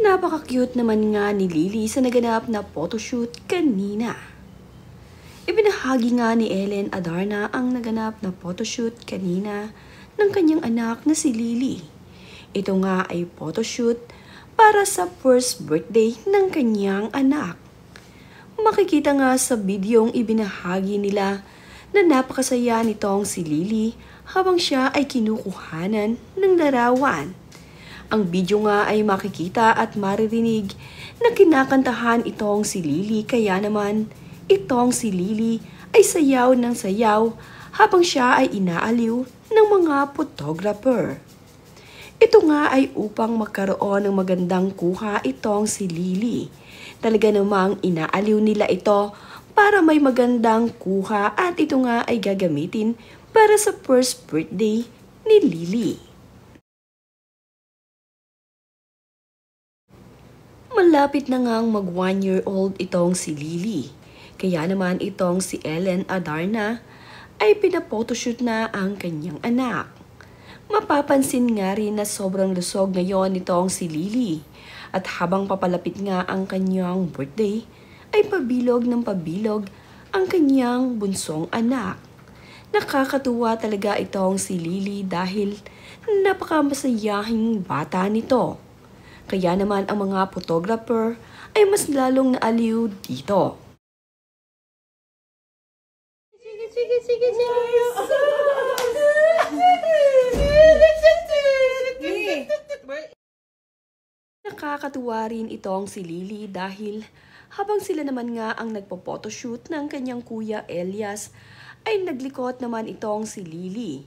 Napaka-cute naman nga ni Lily sa naganap na photoshoot kanina. Ibinahagi nga ni Ellen Adarna ang naganap na photoshoot kanina ng kanyang anak na si Lily. Ito nga ay photoshoot para sa first birthday ng kanyang anak. Makikita nga sa videong ibinahagi nila na napakasaya nitong si Lily habang siya ay kinukuhanan ng larawan. Ang video nga ay makikita at maririnig na kinakantahan itong si Lily, kaya naman itong si Lily ay sayaw ng sayaw habang siya ay inaaliw ng mga photographer. Ito nga ay upang magkaroon ng magandang kuha itong si Lily. Talaga namang inaaliw nila ito para may magandang kuha at ito nga ay gagamitin para sa first birthday ni Lily. Malapit na ngang mag 1-year-old itong si Lily. Kaya naman itong si Ellen Adarna ay pinaphotoshoot na ang kanyang anak. Mapapansin nga rin na sobrang lusog ngayon itong si Lily. At habang papalapit nga ang kanyang birthday, ay pabilog ng pabilog ang kanyang bunsong anak. Nakakatuwa talaga itong si Lily dahil napakamasayahing bata nito. Kaya naman ang mga photographer ay mas lalong naaliw dito. Nakakatuwa rin itong si Lily dahil habang sila naman nga ang nagpo-photoshoot ng kanyang kuya Elias ay naglikot naman itong si Lily.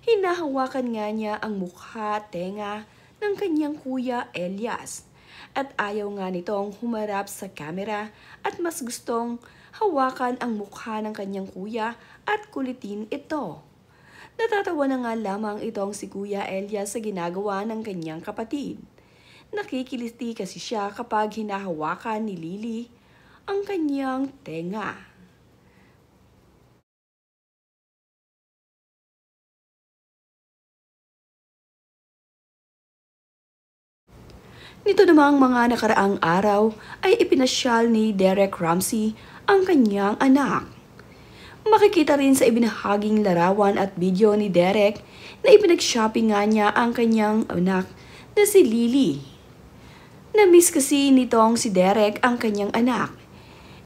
Hinahawakan nga niya ang mukha, tenga ng kanyang kuya Elias at ayaw nga nitong humarap sa camera at mas gustong hawakan ang mukha ng kanyang kuya at kulitin ito. Natatawa na nga lamang itong si Kuya Elias sa ginagawa ng kanyang kapatid. Nakikiliti kasi siya kapag hinahawakan ni Lily ang kanyang tenga. Nito namang mga nakaraang araw ay ipinasyal ni Derek Ramsey ang kanyang anak. Makikita rin sa ibinahaging larawan at video ni Derek na ipinag-shopping nga niya ang kanyang anak na si Lily. Na-miss kasi nitong si Derek ang kanyang anak.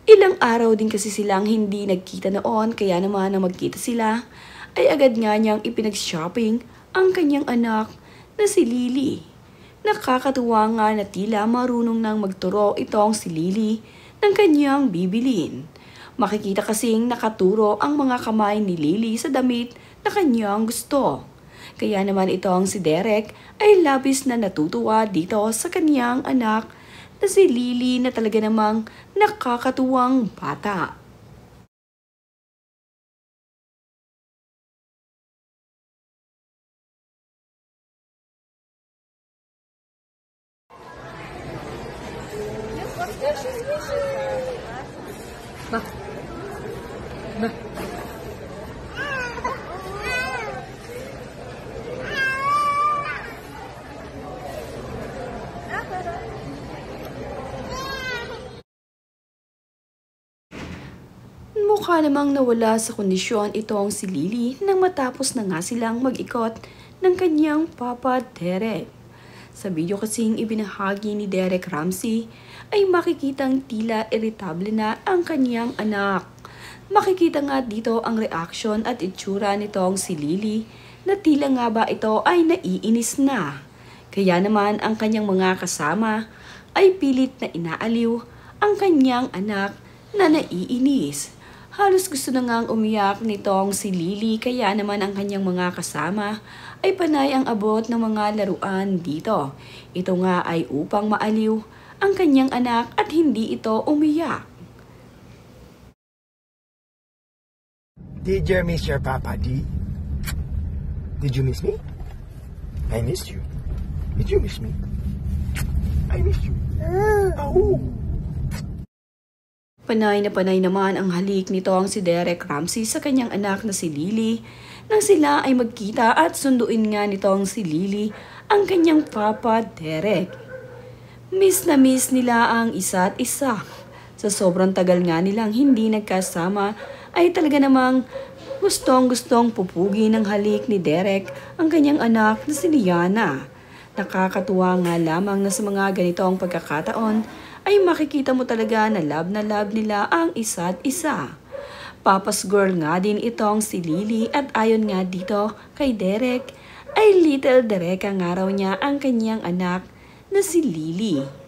Ilang araw din kasi silang hindi nagkita noon, kaya naman na magkita sila ay agad nga niyang ipinag-shopping ang kanyang anak na si Lily. Nakakatuwa nga na tila marunong nang magturo itong si Lily ng kanyang bibilin. Makikita kasing nakaturo ang mga kamay ni Lily sa damit na kanyang gusto. Kaya naman itong si Derek ay labis na natutuwa dito sa kanyang anak na si Lily na talaga namang nakakatuwang bata. Bah. Bah. Mukha namang nawala sa kondisyon itong si Lily nang matapos na nga silang mag-ikot ng kanyang papa Derek. Sa video kasing ibinahagi ni Derek Ramsey ay makikitang tila irritable na ang kanyang anak. Makikita nga dito ang reaksyon at itsura nitong si Lily na tila nga ba ito ay naiinis na. Kaya naman ang kanyang mga kasama ay pilit na inaaliw ang kanyang anak na naiinis. Halos gusto na ngang umiyak nitong si Lily, kaya naman ang kanyang mga kasama ay panay ang abot ng mga laruan dito. Ito nga ay upang maaliw ang kanyang anak at hindi ito umiyak. Did you miss your papa, D? Did you miss me? I missed you. Did you miss me? I missed you. Oh. Panay naman ang halik nitong si Derek Ramsey sa kanyang anak na si Lily nang sila ay magkita at sunduin nga nitong si Lily ang kanyang papa Derek. Miss na miss nila ang isa't isa. Sa sobrang tagal nga nilang hindi nagkasama ay talaga namang gustong-gustong pupugi ng halik ni Derek ang kanyang anak na si Liana. Nakakatuwa nga lamang na sa mga ganitong pagkakataon ay makikita mo talaga na love nila ang isa't isa. Papa's girl nga din itong si Lily at ayon nga dito kay Derek ay little Dereka nga raw niya ang kanyang anak na si Lily.